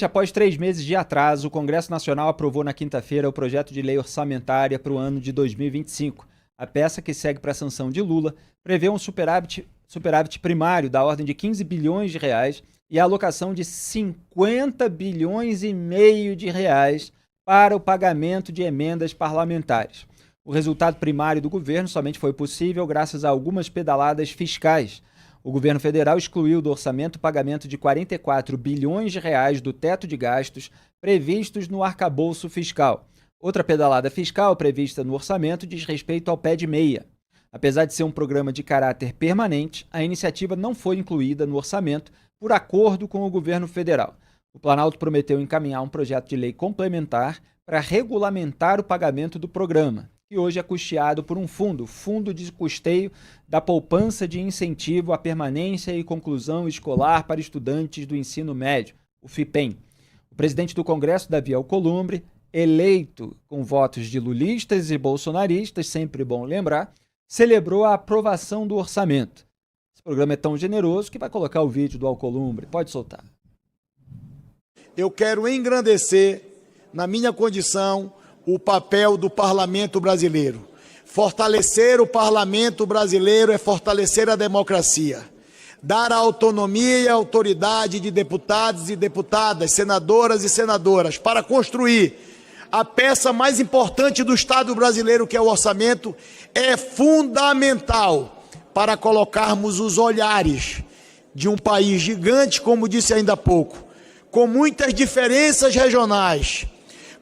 Após 3 meses de atraso, o Congresso Nacional aprovou na quinta-feira o projeto de lei orçamentária para o ano de 2025. A peça, que segue para a sanção de Lula, prevê um superávit primário da ordem de 15 bilhões de reais e a alocação de 50 bilhões e meio de reais para o pagamento de emendas parlamentares. O resultado primário do governo somente foi possível graças a algumas pedaladas fiscais. O governo federal excluiu do orçamento o pagamento de 44 bilhões de reais do teto de gastos previstos no arcabouço fiscal. Outra pedalada fiscal prevista no orçamento diz respeito ao PED meia. Apesar de ser um programa de caráter permanente, a iniciativa não foi incluída no orçamento por acordo com o governo federal. O Planalto prometeu encaminhar um projeto de lei complementar para regulamentar o pagamento do programa, que hoje é custeado por um fundo de custeio da poupança de incentivo à permanência e conclusão escolar para estudantes do ensino médio, o FIPEM. O presidente do Congresso, Davi Alcolumbre, eleito com votos de lulistas e bolsonaristas, sempre bom lembrar, celebrou a aprovação do orçamento. Esse programa é tão generoso que vai colocar o vídeo do Alcolumbre. Pode soltar. Eu quero engrandecer, na minha condição, o papel do parlamento brasileiro. Fortalecer o parlamento brasileiro é fortalecer a democracia. Dar a autonomia e a autoridade de deputados e deputadas, senadoras e senadoras, para construir a peça mais importante do Estado brasileiro, que é o orçamento, é fundamental para colocarmos os olhares de um país gigante, como disse ainda há pouco, com muitas diferenças regionais,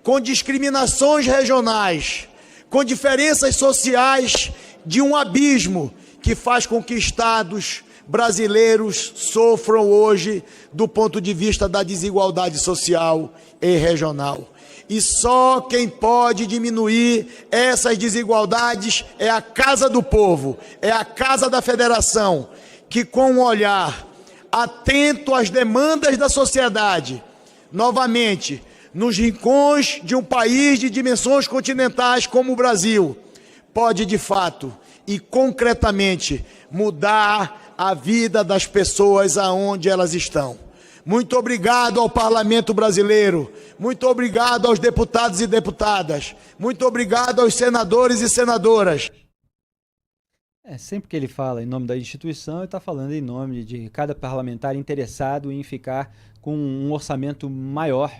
com discriminações regionais, com diferenças sociais de um abismo que faz com que estados brasileiros sofram hoje do ponto de vista da desigualdade social e regional. E só quem pode diminuir essas desigualdades é a Casa do Povo, é a Casa da Federação, que com um olhar atento às demandas da sociedade, novamente, nos rincões de um país de dimensões continentais como o Brasil, pode de fato e concretamente mudar a vida das pessoas aonde elas estão. Muito obrigado ao Parlamento brasileiro, muito obrigado aos deputados e deputadas, muito obrigado aos senadores e senadoras. Sempre que ele fala em nome da instituição, ele está falando em nome de cada parlamentar interessado em ficar com um orçamento maior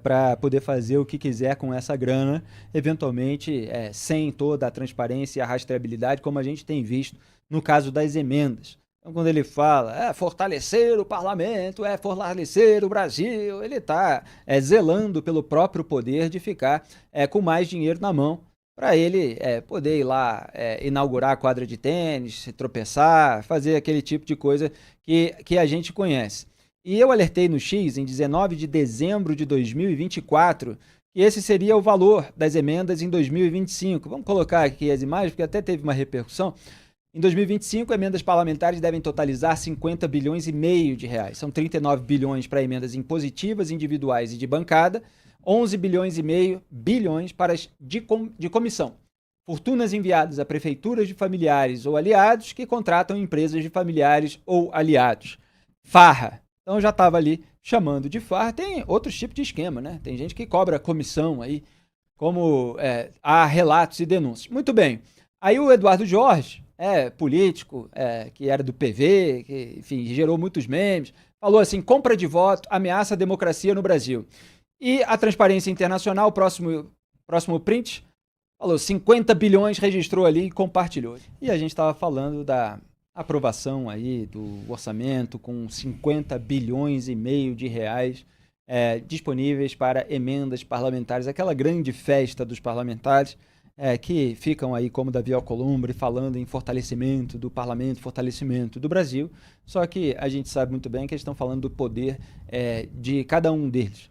para poder fazer o que quiser com essa grana, eventualmente sem toda a transparência e a rastreabilidade, como a gente tem visto no caso das emendas. Então, quando ele fala fortalecer o parlamento, fortalecer o Brasil, ele está zelando pelo próprio poder de ficar com mais dinheiro na mão, para ele poder ir lá inaugurar a quadra de tênis, se tropeçar, fazer aquele tipo de coisa que a gente conhece. E eu alertei no X, em 19 de dezembro de 2024, que esse seria o valor das emendas em 2025. Vamos colocar aqui as imagens, porque até teve uma repercussão. Em 2025, emendas parlamentares devem totalizar 50 bilhões e meio de reais. São 39 bilhões para emendas impositivas, individuais e de bancada, 11 bilhões e meio bilhões para as de comissão. Fortunas enviadas a prefeituras de familiares ou aliados que contratam empresas de familiares ou aliados. Farra. Então já estava ali chamando de farra. Tem outros tipos de esquema, né? Tem gente que cobra comissão aí, como há relatos e denúncias. Muito bem. Aí o Eduardo Jorge, político, que era do PV, que, enfim, gerou muitos memes, falou assim: compra de voto ameaça a democracia no Brasil. E a Transparência Internacional, próximo print, falou 50 bilhões, registrou ali e compartilhou. E a gente estava falando da aprovação aí do orçamento com 50 bilhões e meio de reais disponíveis para emendas parlamentares, aquela grande festa dos parlamentares que ficam aí, como Davi Alcolumbre, falando em fortalecimento do parlamento, fortalecimento do Brasil, só que a gente sabe muito bem que eles estão falando do poder de cada um deles.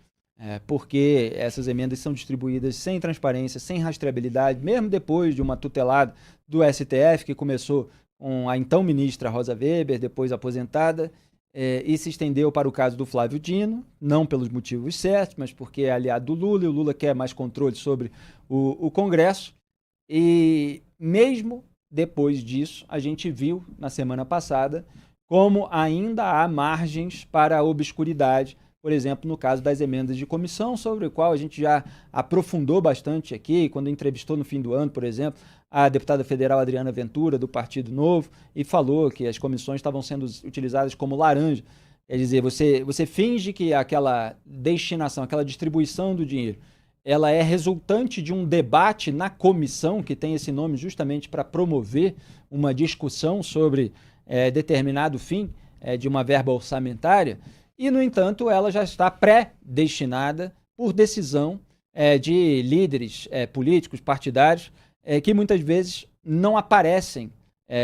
Porque essas emendas são distribuídas sem transparência, sem rastreabilidade, mesmo depois de uma tutelada do STF, que começou com a então ministra Rosa Weber, depois aposentada, e se estendeu para o caso do Flávio Dino, não pelos motivos certos, mas porque é aliado do Lula, e o Lula quer mais controle sobre o Congresso. E mesmo depois disso, a gente viu na semana passada como ainda há margens para a obscuridade, por exemplo, no caso das emendas de comissão, sobre o qual a gente já aprofundou bastante aqui, quando entrevistou no fim do ano, por exemplo, a deputada federal Adriana Ventura, do Partido Novo, e falou que as comissões estavam sendo utilizadas como laranja. Quer dizer, você finge que aquela destinação, aquela distribuição do dinheiro, ela é resultante de um debate na comissão, que tem esse nome justamente para promover uma discussão sobre determinado fim de uma verba orçamentária, e, no entanto, ela já está pré-destinada por decisão de líderes políticos, partidários, que muitas vezes não aparecem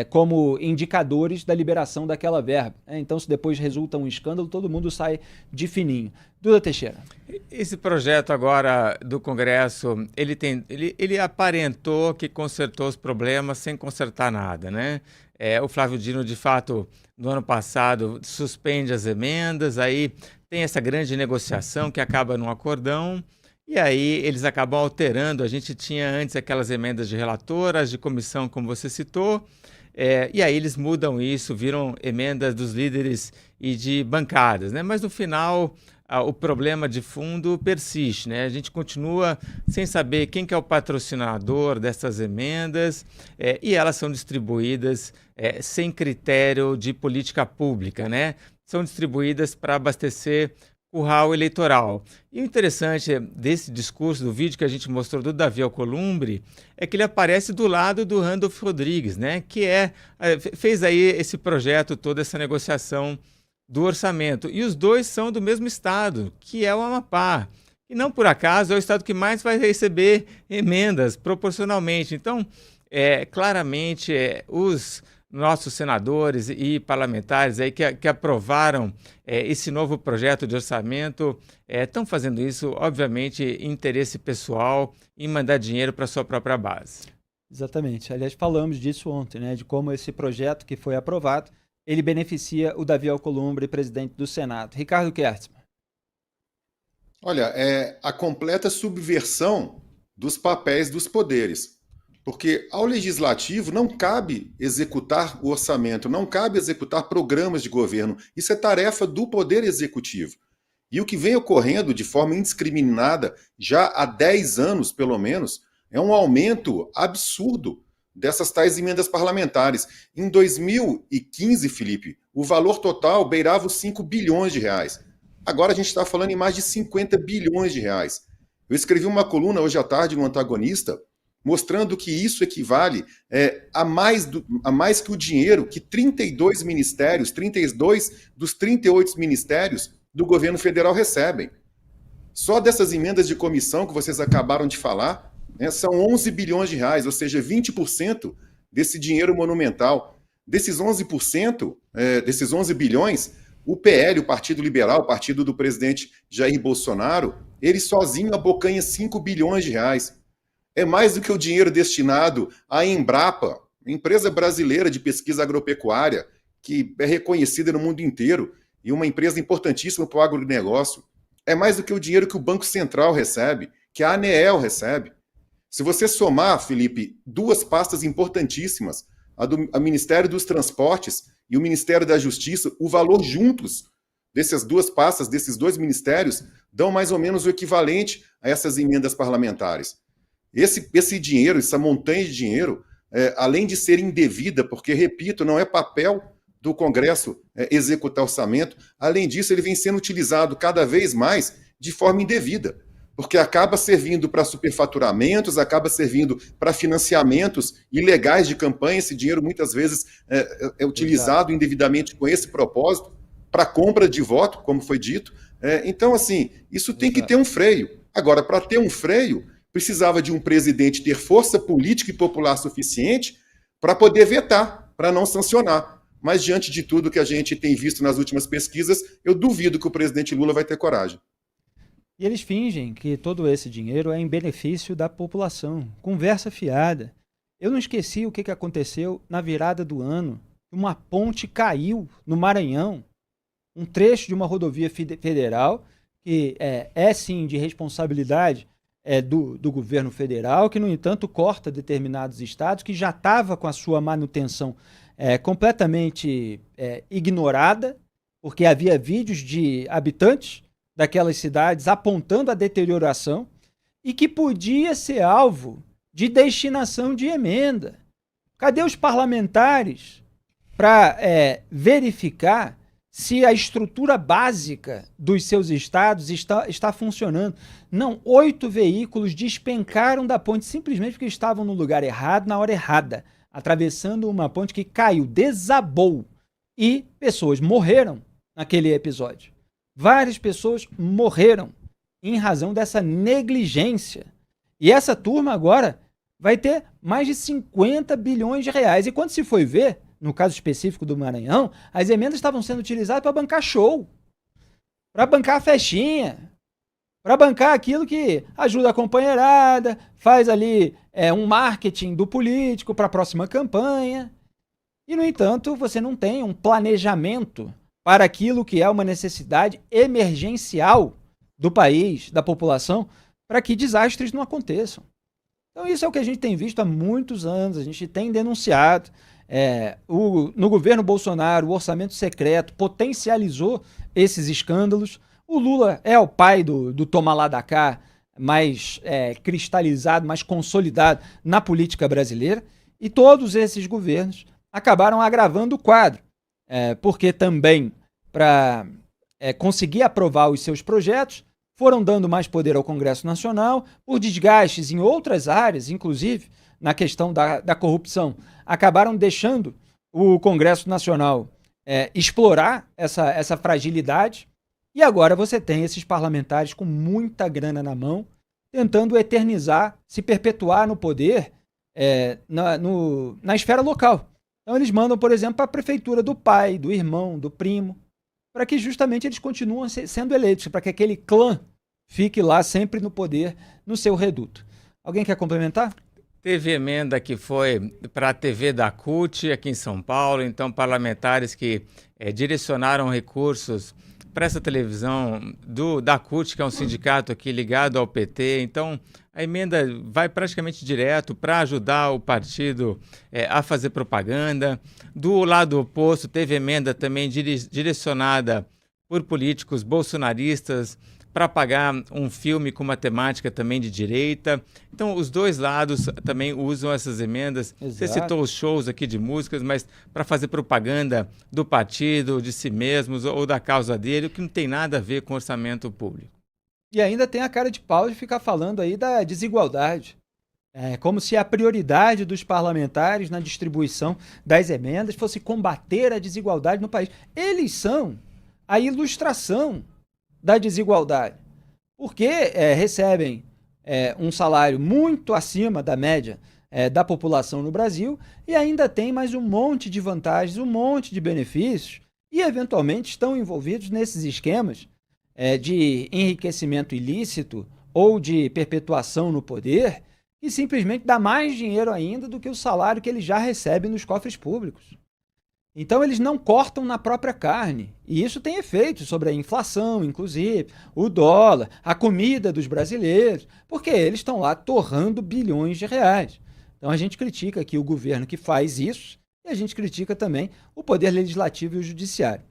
como indicadores da liberação daquela verba. Então, se depois resulta um escândalo, todo mundo sai de fininho. Duda Teixeira. Esse projeto agora do Congresso, ele aparentou que consertou os problemas sem consertar nada, né? O Flávio Dino, de fato, no ano passado, suspende as emendas, aí tem essa grande negociação que acaba num acordão, e aí eles acabam alterando. A gente tinha antes aquelas emendas de relatoras, de comissão, como você citou, e aí eles mudam isso, viram emendas dos líderes e de bancadas, né? Mas no final o problema de fundo persiste, né? A gente continua sem saber quem que é o patrocinador dessas emendas, e elas são distribuídas sem critério de política pública, né? São distribuídas para abastecer curral eleitoral. E o interessante desse discurso, do vídeo que a gente mostrou do Davi Alcolumbre, é que ele aparece do lado do Randolph Rodrigues, né? Que fez aí esse projeto, toda essa negociação do orçamento. E os dois são do mesmo estado, que é o Amapá. E não por acaso é o estado que mais vai receber emendas proporcionalmente. Então, claramente, os nossos senadores e parlamentares aí que aprovaram esse novo projeto de orçamento estão fazendo isso, obviamente, em interesse pessoal, em mandar dinheiro para a sua própria base. Exatamente. Aliás, falamos disso ontem, né? De como esse projeto que foi aprovado, ele beneficia o Davi Alcolumbre, presidente do Senado. Ricardo Kertzmann. Olha, é a completa subversão dos papéis dos poderes. Porque ao legislativo não cabe executar o orçamento, não cabe executar programas de governo. Isso é tarefa do poder executivo. E o que vem ocorrendo de forma indiscriminada, já há 10 anos pelo menos, é um aumento absurdo dessas tais emendas parlamentares. Em 2015, Felipe, o valor total beirava os 5 bilhões de reais. Agora a gente está falando em mais de 50 bilhões de reais. Eu escrevi uma coluna hoje à tarde no Antagonista, mostrando que isso equivale a mais que o dinheiro que 32 ministérios, 32 dos 38 ministérios do governo federal recebem. Só dessas emendas de comissão que vocês acabaram de falar, são 11 bilhões de reais, ou seja, 20% desse dinheiro monumental. Desses 11%, desses 11 bilhões, o PL, o Partido Liberal, o partido do presidente Jair Bolsonaro, ele sozinho abocanha 5 bilhões de reais. É mais do que o dinheiro destinado à Embrapa, empresa brasileira de pesquisa agropecuária, que é reconhecida no mundo inteiro e uma empresa importantíssima para o agronegócio. É mais do que o dinheiro que o Banco Central recebe, que a ANEEL recebe. Se você somar, Felipe, duas pastas importantíssimas, a Ministério dos Transportes e o Ministério da Justiça, o valor juntos dessas duas pastas, desses dois ministérios, dão mais ou menos o equivalente a essas emendas parlamentares. Esse dinheiro, essa montanha de dinheiro, além de ser indevida, porque, repito, não é papel do Congresso executar orçamento, além disso, ele vem sendo utilizado cada vez mais de forma indevida, porque acaba servindo para superfaturamentos, acaba servindo para financiamentos ilegais de campanha. Esse dinheiro, muitas vezes, é utilizado indevidamente com esse propósito, para compra de voto, como foi dito. Então, assim, isso tem que ter um freio. Agora, para ter um freio, precisava de um presidente ter força política e popular suficiente para poder vetar, para não sancionar. Mas, diante de tudo que a gente tem visto nas últimas pesquisas, eu duvido que o presidente Lula vai ter coragem. E eles fingem que todo esse dinheiro é em benefício da população. Conversa fiada. Eu não esqueci o que aconteceu na virada do ano. Uma ponte caiu no Maranhão. Um trecho de uma rodovia federal, que é sim de responsabilidade do governo federal, que, no entanto, corta determinados estados, que já estava com a sua manutenção completamente ignorada, porque havia vídeos de habitantes daquelas cidades, apontando a deterioração e que podia ser alvo de destinação de emenda. Cadê os parlamentares para verificar se a estrutura básica dos seus estados está funcionando? Não, 8 veículos despencaram da ponte simplesmente porque estavam no lugar errado, na hora errada, atravessando uma ponte que caiu, desabou, e pessoas morreram naquele episódio. Várias pessoas morreram em razão dessa negligência. E essa turma agora vai ter mais de 50 bilhões de reais. E quando se foi ver, no caso específico do Maranhão, as emendas estavam sendo utilizadas para bancar show, para bancar a festinha, para bancar aquilo que ajuda a companheirada, faz ali um marketing do político para a próxima campanha. E, no entanto, você não tem um planejamento para aquilo que é uma necessidade emergencial do país, da população, para que desastres não aconteçam. Então, isso é o que a gente tem visto há muitos anos, a gente tem denunciado. No governo Bolsonaro, o orçamento secreto potencializou esses escândalos. O Lula é o pai do toma lá da cá, mais cristalizado, mais consolidado na política brasileira. E todos esses governos acabaram agravando o quadro, porque também, para conseguir aprovar os seus projetos, foram dando mais poder ao Congresso Nacional, por desgastes em outras áreas, inclusive na questão da corrupção, acabaram deixando o Congresso Nacional explorar essa fragilidade, e agora você tem esses parlamentares com muita grana na mão, tentando eternizar, se perpetuar no poder na esfera local. Então eles mandam, por exemplo, para a prefeitura do pai, do irmão, do primo, para que justamente eles continuem sendo eleitos, para que aquele clã fique lá sempre no poder, no seu reduto. Alguém quer complementar? Teve emenda que foi para a TV da CUT aqui em São Paulo, então parlamentares que direcionaram recursos para essa televisão da CUT, que é um sindicato aqui ligado ao PT. Então a emenda vai praticamente direto para ajudar o partido a fazer propaganda. Do lado oposto, teve emenda também direcionada por políticos bolsonaristas para pagar um filme com uma temática também de direita. Então, os dois lados também usam essas emendas. Exato. Você citou os shows aqui de músicas, mas para fazer propaganda do partido, de si mesmos ou da causa dele, o que não tem nada a ver com orçamento público. E ainda tem a cara de pau de ficar falando aí da desigualdade. Como se a prioridade dos parlamentares na distribuição das emendas fosse combater a desigualdade no país. Eles são a ilustração da desigualdade, porque recebem um salário muito acima da média da população no Brasil e ainda tem mais um monte de vantagens, um monte de benefícios e, eventualmente, estão envolvidos nesses esquemas de enriquecimento ilícito ou de perpetuação no poder, que simplesmente dá mais dinheiro ainda do que o salário que eles já recebem nos cofres públicos. Então, eles não cortam na própria carne. E isso tem efeitos sobre a inflação, inclusive, o dólar, a comida dos brasileiros, porque eles estão lá torrando bilhões de reais. Então, a gente critica aqui o governo que faz isso e a gente critica também o poder legislativo e o judiciário.